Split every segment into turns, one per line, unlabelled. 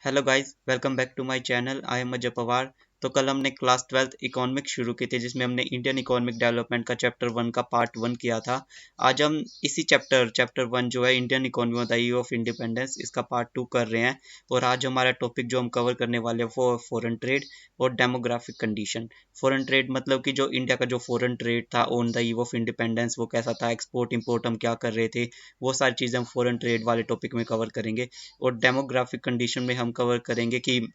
Hello guys, welcome back to my channel. I am Ajay Pawar. तो कल हमने क्लास 12th इकोनॉमिक्स शुरू की थी, जिसमें हमने इंडियन इकोनॉमिक डेवलपमेंट का चैप्टर 1 का पार्ट 1 किया था। आज हम इसी चैप्टर 1 जो है Indian economy the year of independence, इसका पार्ट 2 कर रहे हैं। और आज हमारा टॉपिक जो हम कवर करने वाले हैं वो फॉरेन ट्रेड और डेमोग्राफिक कंडीशन। फॉरेन ट्रेड मतलब कि जो इंडिया का जो फॉरेन ट्रेड था on the eve of independence, वो कैसा था, एक्सपोर्ट इंपोर्ट हम क्या कर रहे थे, वो सारी चीज़ें हम फॉरेन ट्रेड वाले टॉपिक में कवर करेंगे। और डेमोग्राफिक कंडीशन में हम कवर करेंगे कि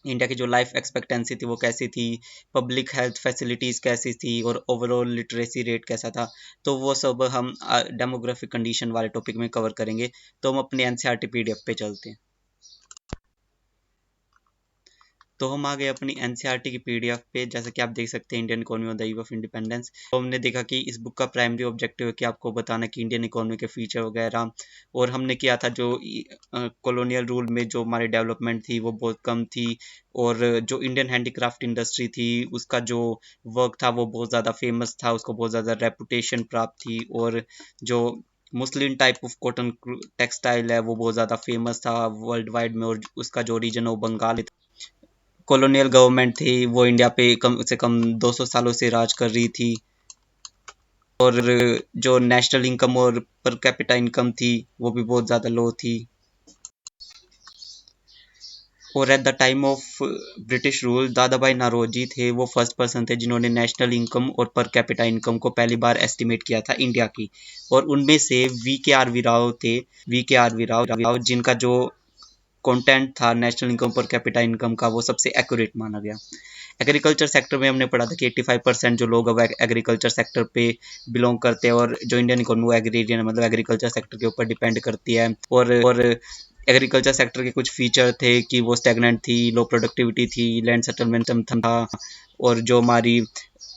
इंडिया की जो लाइफ एक्सपेक्टेंसी थी वो कैसी थी, पब्लिक हेल्थ फैसिलिटीज़ कैसी थी और ओवरऑल लिटरेसी रेट कैसा था। तो वो सब हम डेमोग्राफिक कंडीशन वाले टॉपिक में कवर करेंगे। तो हम अपने एनसीईआरटी पीडीएफ पे चलते हैं। तो हम आ गए अपनी एनसीईआरटी की पीडीएफ पे। जैसे कि आप देख सकते हैं, Indian economy on the eve of independence. तो हमने देखा कि इस बुक का प्राइमरी ऑब्जेक्टिव है कि आपको बताना कि इंडियन इकोनॉमी के फीचर वगैरह। और हमने किया था जो कॉलोनियल रूल में जो हमारी डेवलपमेंट थी वो बहुत कम थी। और जो इंडियन हैंडीक्राफ्ट इंडस्ट्री थी उसका जो वर्क था वो बहुत ज़्यादा फेमस था, उसको बहुत ज़्यादा रेपुटेशन प्राप्त थी। और जो मुस्लिम टाइप ऑफ कॉटन टेक्सटाइल है वो बहुत ज़्यादा फेमस था वर्ल्ड वाइड में। और उसका जो रीजन है वो बंगाल। कॉलोनियल गवर्नमेंट थी वो इंडिया पे कम से कम 200 सालों से राज कर रही थी। और जो नेशनल इनकम और पर कैपिटा इनकम थी वो भी बहुत ज़्यादा लो थी। और at the time of British rule, दादा भाई नौरोजी थे वो फर्स्ट पर्सन थे जिन्होंने नेशनल इनकम और पर कैपिटा इनकम को पहली बार एस्टिमेट किया था इंडिया की। और उनमें से वी के राव थे। वी के राव जिनका जो कंटेंट था national income per capita income का, वो सबसे एक्यूरेट माना गया। एग्रीकल्चर सेक्टर में हमने पढ़ा था कि 85% जो लोग अब एग्रीकल्चर सेक्टर पे बिलोंग करते हैं। और जो इंडियन इकोनॉमी वो एग्रीरियन मतलब एग्रीकल्चर सेक्टर के ऊपर डिपेंड करती है। और एग्रीकल्चर सेक्टर के कुछ फीचर थे कि वो स्टेगनेंट थी, लो प्रोडक्टिविटी थी, लैंड सेटलमेंट था। और जो हमारी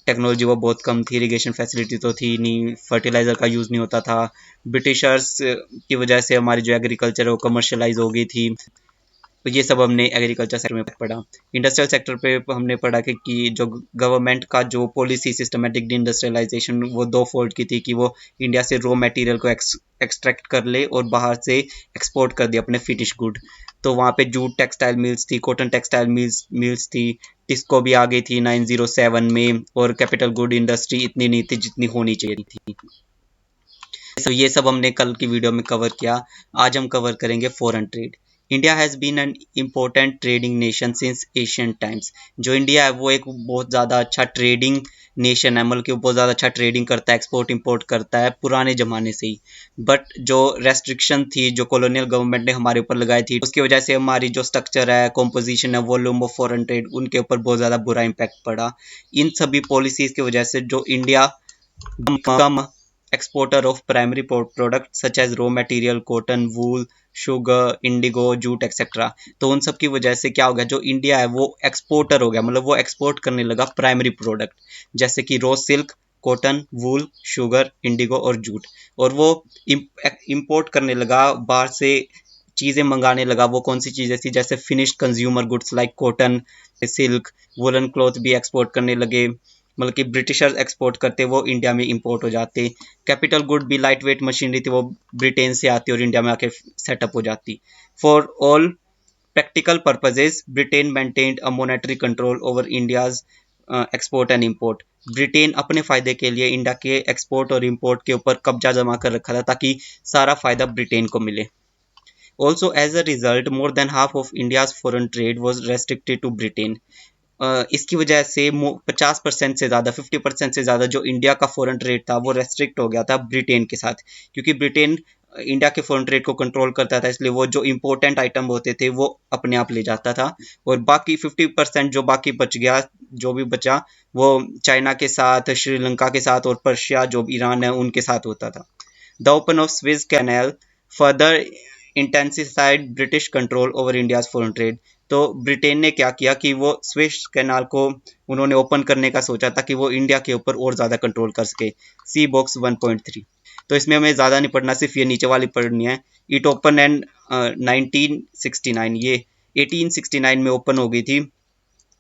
टेक्नोलॉजी वो बहुत कम थी, इरीगेशन फैसिलिटी तो थी नहीं, फर्टिलाइज़र का यूज़ नहीं होता था। ब्रिटिशर्स की वजह से हमारी जो एग्रीकल्चर है वो कमर्शलाइज हो गई थी। तो ये सब हमने एग्रीकल्चर सेक्टर में पढ़ा। इंडस्ट्रियल सेक्टर पे हमने पढ़ा कि जो गवर्नमेंट का जो पॉलिसी सिस्टमेटिक इंडस्ट्रियलाइजेशन वो दो फोल्ड की थी कि वो इंडिया से रॉ मटेरियल को एक्सट्रैक्ट कर ले और बाहर से एक्सपोर्ट कर दे अपने फिनिश गुड। तो वहाँ पे जूट टेक्सटाइल मिल्स थी, कॉटन टेक्सटाइल मिल्स थी। टिस्को भी आ गई थी 907 में। और कैपिटल गुड इंडस्ट्री इतनी नहीं थी जितनी होनी चाहिए थी। तो ये सब हमने कल की वीडियो में कवर किया। आज हम कवर करेंगे foreign trade. India has been an important trading nation since ancient times. जो इंडिया है वो एक बहुत ज़्यादा अच्छा ट्रेडिंग नेशन है, मतलब कि वो बहुत ज़्यादा अच्छा ट्रेडिंग करता है, एक्सपोर्ट इंपोर्ट करता है पुराने ज़माने से ही। बट जो रेस्ट्रिक्शन थी जो कॉलोनियल गवर्नमेंट ने हमारे ऊपर लगाई थी, उसकी वजह से हमारी जो स्ट्रक्चर है, कॉम्पोजिशन है, वॉल्यूम ऑफ फॉरेन ट्रेड, उनके ऊपर बहुत ज़्यादा बुरा इम्पैक्ट पड़ा। इन सभी पॉलिसीज़ की वजह से जो India come exporter of primary product such as raw material, cotton, wool, sugar, Indigo, jute etcetera. तो उन सब की वजह से क्या हो गया, जो इंडिया है वो एक्सपोर्टर हो गया, मतलब वो एक्सपोर्ट करने लगा प्राइमरी प्रोडक्ट जैसे कि रॉ सिल्क, कॉटन, वूल, शुगर, इंडिगो और जूट। और वो इम्पोर्ट करने लगा बाहर से, चीज़ें मंगाने लगा। वो कौन सी चीज़ें थी, जैसे finished consumer goods like cotton, silk, woollen cloth भी एक्सपोर्ट करने लगे। मतलब कि ब्रिटिशर्स एक्सपोर्ट करते वो इंडिया में इंपोर्ट हो जाते। कैपिटल गुड भी लाइट वेट मशीनरी थी वो ब्रिटेन से आती और इंडिया में आके सेटअप हो जाती। For all practical purposes Britain maintained a monetary control over India's export and import. Britain अपने फ़ायदे के लिए इंडिया के एक्सपोर्ट और इंपोर्ट के ऊपर कब्जा जमा कर रखा था ताकि सारा फ़ायदा ब्रिटेन को मिले। Also, as a result, more than half of India's foreign trade was restricted to Britain. इसकी वजह से 50% से ज़्यादा 50% से ज़्यादा जो इंडिया का फॉरेन ट्रेड था वो रेस्ट्रिक्ट हो गया था ब्रिटेन के साथ। क्योंकि ब्रिटेन इंडिया के फॉरेन ट्रेड को कंट्रोल करता था, इसलिए वो जो इम्पोर्टेंट आइटम होते थे वो अपने आप ले जाता था। और बाकी 50% जो बाकी बच गया, जो भी बचा, वो चाइना के साथ, श्रीलंका के साथ और पर्शिया जो ईरान है उनके साथ होता था। The open of Swiss canal further intensified British control over India's foreign trade. तो ब्रिटेन ने क्या किया कि वो स्विस कैनाल को उन्होंने ओपन करने का सोचा ताकि वो इंडिया के ऊपर और ज़्यादा कंट्रोल कर सके। सी बॉक्स 1.3। तो इसमें हमें ज़्यादा नहीं पढ़ना, सिर्फ ये नीचे वाली पढ़नी है। इट ओपन एंड 1969, ये 1869 में ओपन हो गई थी।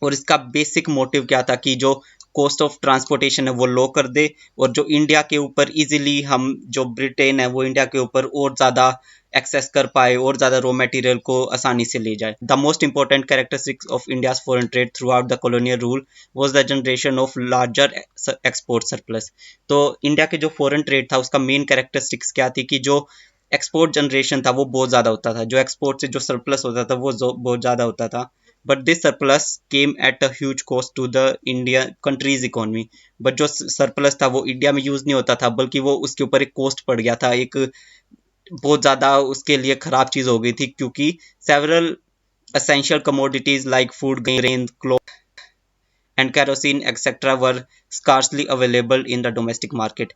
और इसका बेसिक मोटिव क्या था कि जो कॉस्ट ऑफ ट्रांसपोर्टेशन है वो लो कर दे, और जो इंडिया के ऊपर इजीली हम जो ब्रिटेन है वो इंडिया के ऊपर और ज़्यादा एक्सेस कर पाए और ज़्यादा रॉ मटेरियल को आसानी से ले जाए। The most important characteristics of India's foreign trade through out the colonial rule was the generation of larger export surplus. तो इंडिया के जो फॉरेन ट्रेड था उसका मेन कैरेक्टरिस्टिक्स क्या थी कि जो एक्सपोर्ट जनरेशन था वो बहुत ज़्यादा होता था, जो एक्सपोर्ट से जो सरप्लस होता था वो बहुत ज़्यादा होता था। But this surplus came at a huge cost to the India country's economy. But जो सरप्लस था वो इंडिया में यूज़ नहीं होता था, बल्कि वो उसके ऊपर एक कॉस्ट पड़ गया था, एक बहुत ज़्यादा उसके लिए ख़राब चीज़ हो गई थी, क्योंकि several essential commodities like food, grain, clothes, and kerosene, etc., were scarcely available in the domestic market.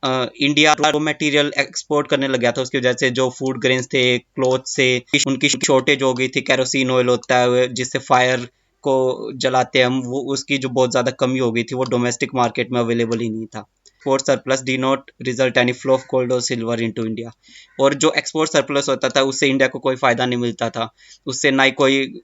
India raw material export करने लग गया था, उसकी वजह से जो फूड ग्रेन्स थे, क्लोथ से उनकी शॉर्टेज हो गई थी। केरोसिन ऑयल होता है जिससे फायर को जलाते हैं हम, वो उसकी जो बहुत ज़्यादा कमी हो गई थी, वो डोमेस्टिक मार्केट में अवेलेबल ही नहीं था। Export surplus D not result any flow of gold और सिल्वर इनटू इंडिया। और जो एक्सपोर्ट सरप्लस होता था उससे इंडिया को कोई फ़ायदा नहीं मिलता था, उससे ना ही कोई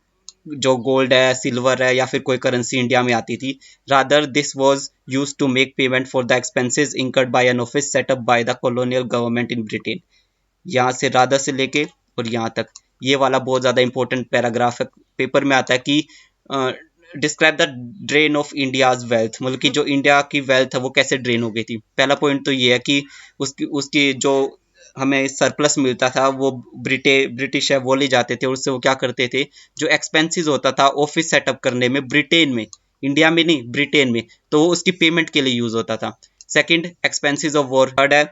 जो गोल्ड है, सिल्वर है या फिर कोई करेंसी इंडिया में आती थी। Rather this was used to make payment for the expenses incurred by an office set up by the colonial government in Britain. यहाँ से रादर से लेके और यहाँ तक ये वाला बहुत ज़्यादा इंपॉर्टेंट पैराग्राफ है, पेपर में आता है कि describe the drain of India's wealth, मतलब कि जो इंडिया की वेल्थ है वो कैसे ड्रेन हो गई थी। पहला पॉइंट तो ये है कि उसकी जो हमें सरप्लस मिलता था वो ब्रिटिश है वो ले जाते थे, और उससे वो क्या करते थे, जो एक्सपेंसेस होता था ऑफिस सेटअप करने में ब्रिटेन में, इंडिया में नहीं ब्रिटेन में, तो वो उसकी पेमेंट के लिए यूज होता था। Second, expenses of war. Third है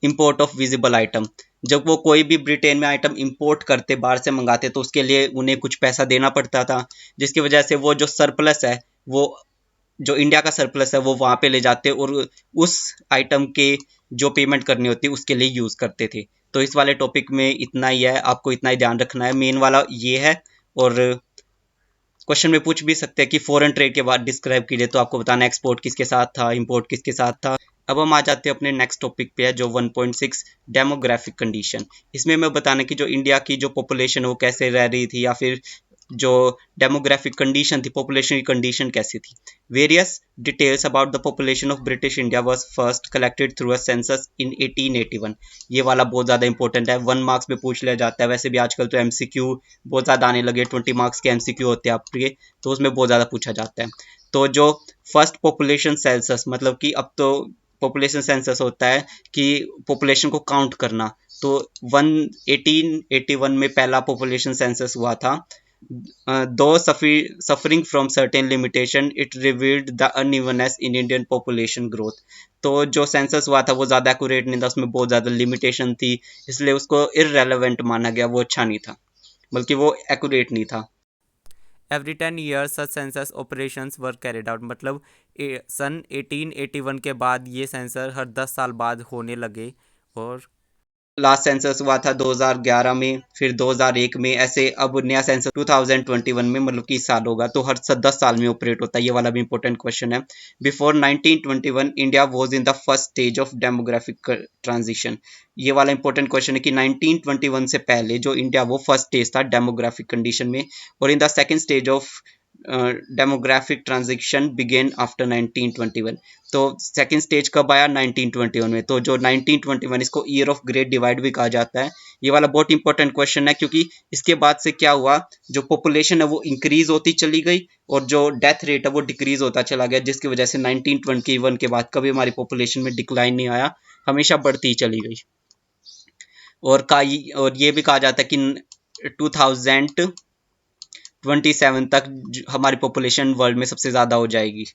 इम्पोर्ट ऑफ विजिबल आइटम। जब वो कोई भी ब्रिटेन में आइटम इंपोर्ट करते, बाहर से मंगाते, तो उसके लिए उन्हें कुछ पैसा देना पड़ता था, जिसकी वजह से वो जो सरप्लस है, वो जो इंडिया का सरप्लस है वो वहाँ पे ले जाते और उस आइटम के जो पेमेंट करनी होती है उसके लिए यूज़ करते थे। तो इस वाले टॉपिक में इतना ही है, आपको इतना ही ध्यान रखना है, मेन वाला ये है। और क्वेश्चन में पूछ भी सकते हैं कि फॉरेन ट्रेड के बाद डिस्क्राइब कीजिए, तो आपको बताना एक्सपोर्ट किसके साथ था, इंपोर्ट किसके साथ था। अब हम आ जाते हैं अपने नेक्स्ट टॉपिक पे है जो 1.6 डेमोग्राफिक कंडीशन। इसमें मैं बताना कि जो इंडिया की जो पॉपुलेशन है वो कैसे रह रही थी, या फिर जो डेमोग्राफिक कंडीशन थी, पॉपुलेशन की कंडीशन कैसी थी। Various details about the population of British India was first collected through a census इन 1881। ये वाला बहुत ज़्यादा इंपॉर्टेंट है, 1 मार्क्स में पूछ लिया जाता है। वैसे भी आजकल तो एमसीक्यू बहुत ज़्यादा आने लगे, 20 मार्क्स के एमसीक्यू होते हैं आपके, तो उसमें बहुत ज़्यादा पूछा जाता है। तो जो फर्स्ट पॉपुलेशन सेंसस, मतलब कि अब तो पॉपुलेशन सेंसस होता है कि पॉपुलेशन को काउंट करना, तो 1881 में पहला पॉपुलेशन सेंसस हुआ था। Though suffering from certain limitation, it revealed the unevenness in Indian population growth। तो जो सेंसस हुआ था वो ज़्यादा एक्यूरेट नहीं था, उसमें बहुत ज़्यादा लिमिटेशन थी, इसलिए उसको इररेलेवेंट माना गया, वो अच्छा नहीं था, बल्कि वो एक्यूरेट नहीं था। Every 10 years such census operations were carried out, मतलब सन 1881 के बाद ये सेंसर हर 10 साल बाद होने लगे। और लास्ट सेंसस हुआ था 2011 में, फिर 2001 में, ऐसे अब नया सेंसस 2021 में, मतलब कि इस साल होगा, तो हर 10 साल में ऑपरेट होता है। ये वाला भी इंपॉर्टेंट क्वेश्चन है। Before 1921 India was in the first stage of demographic transition. ये वाला इंपॉर्टेंट क्वेश्चन है कि 1921 से पहले जो इंडिया वो फर्स्ट स्टेज था डेमोग्राफिक कंडीशन में, और in the second stage of demographic transition began after 1921। तो सेकंड स्टेज कब आया? 1921 में। तो जो 1921, इसको ईयर ऑफ ग्रेट डिवाइड भी कहा जाता है। ये वाला बहुत इंपॉर्टेंट क्वेश्चन है, क्योंकि इसके बाद से क्या हुआ, जो पॉपुलेशन है वो इंक्रीज होती चली गई और जो डेथ रेट है वो डिक्रीज होता चला गया, जिसकी वजह से 1921 के बाद कभी हमारी पॉपुलेशन में डिक्लाइन नहीं आया, हमेशा बढ़ती ही चली गई। और ये भी कहा जाता है कि 2027 तक हमारी पॉपुलेशन वर्ल्ड में सबसे ज़्यादा हो जाएगी।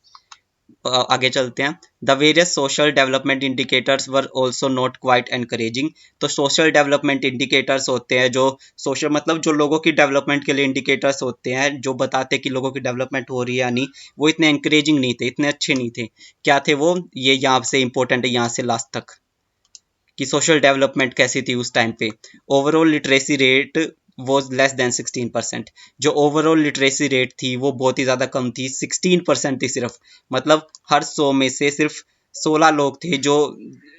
आगे चलते हैं। The various social development indicators were also not quite encouraging. तो सोशल डेवलपमेंट इंडिकेटर्स होते हैं, जो सोशल मतलब जो लोगों की डेवलपमेंट के लिए इंडिकेटर्स होते हैं, जो बताते हैं कि लोगों की डेवलपमेंट हो रही है या नहीं, वो इतने एनकरेजिंग नहीं थे, इतने अच्छे नहीं थे। क्या थे वो? ये यहाँ से इंपॉर्टेंट है, यहाँ से लास्ट तक, कि सोशल डेवलपमेंट कैसी थी उस टाइम पे। Overall literacy rate was less than 16%। जो ओवरऑल लिटरेसी रेट थी वो बहुत ही ज़्यादा कम थी, 16% थी सिर्फ। मतलब हर 100 में से सिर्फ 16 लोग थे जो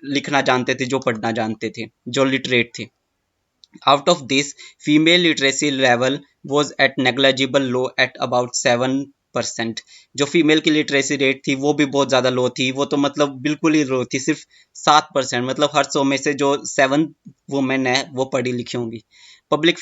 लिखना जानते थे, जो पढ़ना जानते थे, जो लिटरेट थे। Out of this, female literacy level was at negligible low at about 7 percent. जो फीमेल की लिटरेसी रेट थी वो भी बहुत ज़्यादा लो थी, वो तो मतलब बिल्कुल ही लो थी, सिर्फ 7%। मतलब हर 100 में से जो 7 वुमेन है वो पढ़ी लिखी होंगी। Public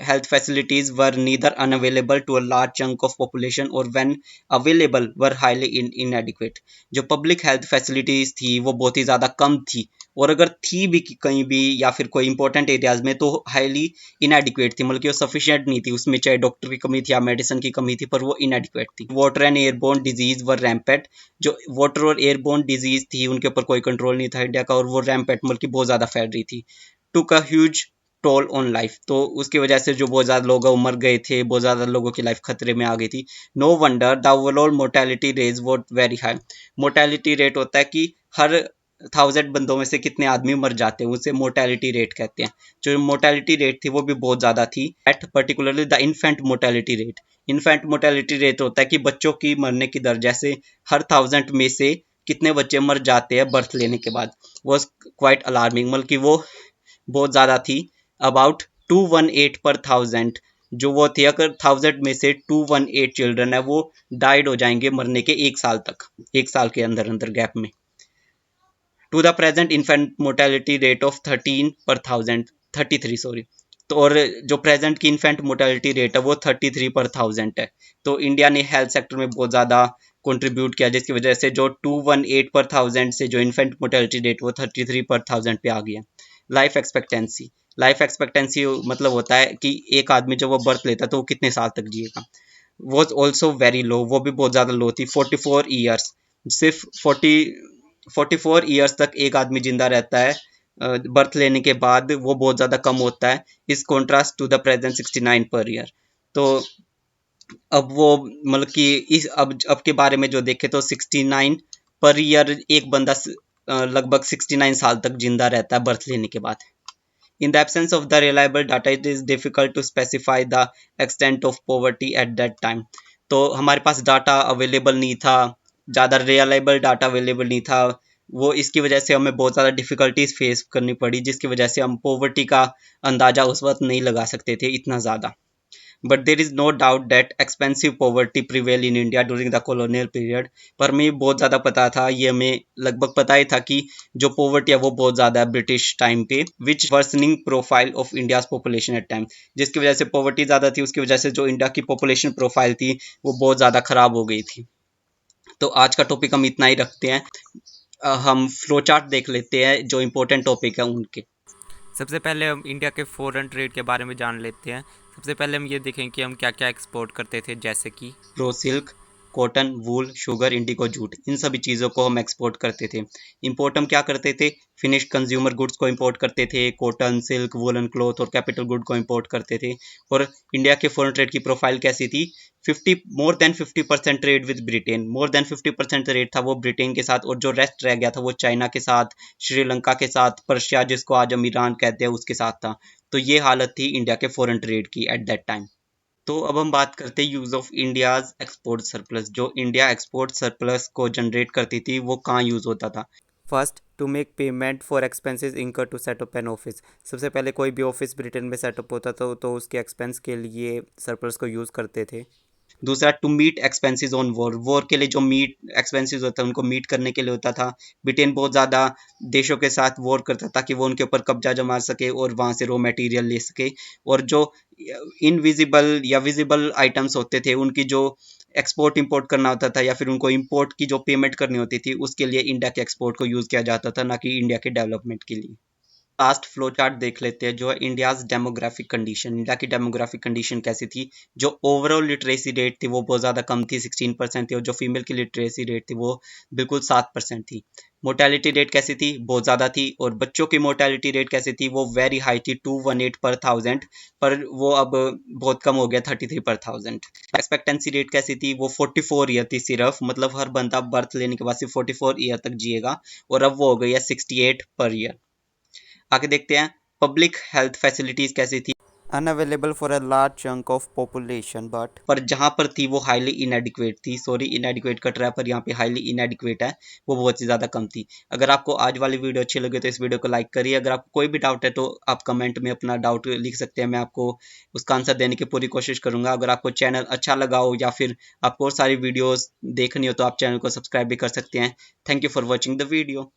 health facilities were neither unavailable to a large chunk of population or when available were highly inadequate। जो पब्लिक हेल्थ फैसिलिटीज़ थी वो बहुत ही ज़्यादा कम थी, और अगर थी भी कहीं भी या फिर कोई इंपॉर्टेंट एरियाज में तो हाईली इनएडिक्वेट थी, मतलब कि वो सफिशिएंट नहीं थी। उसमें चाहे डॉक्टर की कमी थी या मेडिसिन की कमी थी, पर वो इनएडिक्वेट थी। वाटर एंड एयरबोर्न डिजीज वर रैम्पेट। जो वाटर और एयरबोर्न डिजीज थी उनके ऊपर कोई कंट्रोल नहीं था इंडिया का, और वो रैम्पेट मतलब कि बहुत ज़्यादा फैल रही थी। Took a huge toll on life. तो उसकी वजह से जो बहुत ज़्यादा लोग मर गए थे, बहुत ज़्यादा लोगों की लाइफ खतरे में आ गई थी। No wonder the overall mortality rate was very high. Mortality rate होता है कि हर 1000 बंदों में से कितने आदमी मर जाते हैं, उसे मोर्टेलिटी रेट कहते हैं। जो मोर्टेलिटी रेट थी वो भी बहुत ज़्यादा थी। At particularly the infant mortality rate. Infant mortality rate होता है कि बच्चों की मरने की दर, जैसे हर 1000 में से कितने बच्चे मर जाते हैं बर्थ लेने के बाद, वॉज क्वाइट अलार्मिंग। मतलब कि वो बहुत ज़्यादा थी। अबाउट 218 पर 1000, जो वो थी, अगर 1000 में से 218 चिल्ड्रन है वो डाइड हो जाएंगे मरने के 1 साल तक, 1 साल के अंदर अंदर गैप में। To the present infant mortality rate of 13 per 1000, 33 sorry. तो और जो प्रेजेंट की इन्फेंट मोर्टेलिटी रेट है वो 33 पर 1000 है। तो इंडिया ने हेल्थ सेक्टर में बहुत ज़्यादा कंट्रीब्यूट किया, जिसकी वजह से जो 218 पर 1000 से जो इन्फेंट मोर्टेलिटी रेट वो 33 पर 1000 पे आ गया। Life expectancy. लाइफ एक्सपेक्टेंसी मतलब होता है कि एक आदमी जब वो बर्थ लेता है तो वो कितने साल तक जिएगा। वॉज ऑल्सो वेरी लो, वो भी बहुत ज़्यादा लो थी, 44 ईयर्स। सिर्फ 44 ईयर्स तक एक आदमी जिंदा रहता है बर्थ लेने के बाद, वो बहुत ज़्यादा कम होता है। इस contrast to the present 69 per year. तो अब वो मतलब कि इस अब के बारे में जो देखे तो 69 पर ईयर एक बंदा लगभग 69 साल तक जिंदा रहता है बर्थ लेने के बाद। In the absence of the reliable data, it is difficult to specify the extent of poverty at that time। तो हमारे पास डाटा अवेलेबल नहीं था, ज़्यादा रिलायबल डाटा अवेलेबल नहीं था, वो इसकी वजह से हमें बहुत ज़्यादा डिफ़िकल्टीज फेस करनी पड़ी, जिसकी वजह से हम पॉवर्टी का अंदाज़ा उस वक्त नहीं लगा सकते थे इतना ज़्यादा। But there is no doubt that extensive poverty prevail in India during the colonial period. पर हमें बहुत ज़्यादा पता था, ये हमें लगभग पता ही था कि जो पॉवर्टी है वो बहुत ज़्यादा है ब्रिटिश टाइम पे, which worsening profile of India's population at time. जिसकी वजह से पॉवर्टी ज़्यादा थी, उसकी वजह से जो इंडिया की पॉपुलेशन प्रोफाइल थी वो बहुत ज़्यादा ख़राब हो गई थी। तो आज का टॉपिक हम इतना ही रखते हैं। हम फ्लो चार्ट देख लेते हैं जो इम्पोर्टेंट टॉपिक है उनके।
सबसे पहले हम इंडिया के फॉरेन ट्रेड के बारे में जान लेते हैं। सबसे पहले हम ये देखें कि हम क्या क्या एक्सपोर्ट करते थे, जैसे कि
रो सिल्क, कॉटन, वूल, शुगर, इंडिगो, जूट, इन सभी चीज़ों को हम एक्सपोर्ट करते थे। इंपोर्ट हम क्या करते थे, फिनिश्ड कंज्यूमर गुड्स को इंपोर्ट करते थे, कॉटन, सिल्क, वूलन क्लॉथ और कैपिटल गुड को इंपोर्ट करते थे। और इंडिया के फॉरेन ट्रेड की प्रोफाइल कैसी थी, 50 trade with Britain, more than 50% rate था वो ब्रिटेन के साथ, और जो रेस्ट रह गया था वो चाइना के साथ, श्रीलंका के साथ, पर्शिया जिसको आज हम ईरान कहते हैं उसके साथ था। तो ये हालत थी इंडिया के फॉरेन ट्रेड की एट दैट टाइम। तो अब हम बात करते हैं use of India's export surplus. जो इंडिया एक्सपोर्ट सरप्लस को जनरेट करती थी वो कहाँ यूज़ होता था।
First, to make payment for expenses incur to set up an office. सबसे पहले कोई भी ऑफिस ब्रिटेन में सेटअप होता था तो उसके एक्सपेंस के लिए सरप्लस को यूज़ करते थे।
दूसरा, to meet expenses on war. War के लिए जो मीट एक्सपेंसेस होता है उनको मीट करने के लिए होता था। ब्रिटेन बहुत ज़्यादा देशों के साथ वॉर करता था कि वो उनके ऊपर कब्जा जमा सके और वहाँ से रॉ मटेरियल ले सके। और जो इनविजिबल या विजिबल आइटम्स होते थे उनकी जो एक्सपोर्ट इंपोर्ट करना होता था, या फिर उनको इंपोर्ट की जो पेमेंट करनी होती थी, उसके लिए इंडिया के एक्सपोर्ट को यूज़ किया जाता था, ना कि इंडिया के डेवलपमेंट के लिए। लास्ट फ्लो चार्ट देख लेते हैं जो है इंडियाज डेमोग्राफिक कंडीशन। इंडिया की डेमोग्राफिक कंडीशन कैसी थी, जो ओवरऑल लिटरेसी रेट थी वो बहुत ज़्यादा कम थी, 16% थी, और जो फीमेल की लिटरेसी रेट थी वो बिल्कुल 7% थी। मोर्टेलिटी रेट कैसी थी, बहुत ज़्यादा थी। और बच्चों की मोर्टेलिटी रेट कैसी थी, वो वेरी हाई थी, 218 पर 1000, पर वो अब बहुत कम हो गया, 33 पर 1000। एक्सपेक्टेंसी रेट कैसी थी, वो 44 ईयर थी सिर्फ, मतलब हर बंदा बर्थ लेने के बाद सिर्फ 44 ईयर तक जिएगा, और अब वो हो गई है 68 पर ईयर। आगे देखते हैं पब्लिक हेल्थ फैसिलिटीज़ कैसी थी।
unavailable for a large chunk of population but
पर जहाँ पर थी वो हाईली इनएडिक्वेट थी। सॉरी, इनएडिक्वेट कट रहा है पर यहाँ पे हाईली इनएडिक्वेट है, वो बहुत ही ज़्यादा कम थी। अगर आपको आज वाली वीडियो अच्छी लगे तो इस वीडियो को लाइक करिए। अगर आपको कोई भी डाउट है तो आप कमेंट में अपना डाउट लिख सकते हैं, मैं आपको उसका आंसर देने की पूरी कोशिश करूंगा। अगर आपको चैनल अच्छा लगा हो या फिर आपको और सारी वीडियोज़ देखनी हो तो आप चैनल को सब्सक्राइब भी कर सकते हैं। Thank you for watching the video.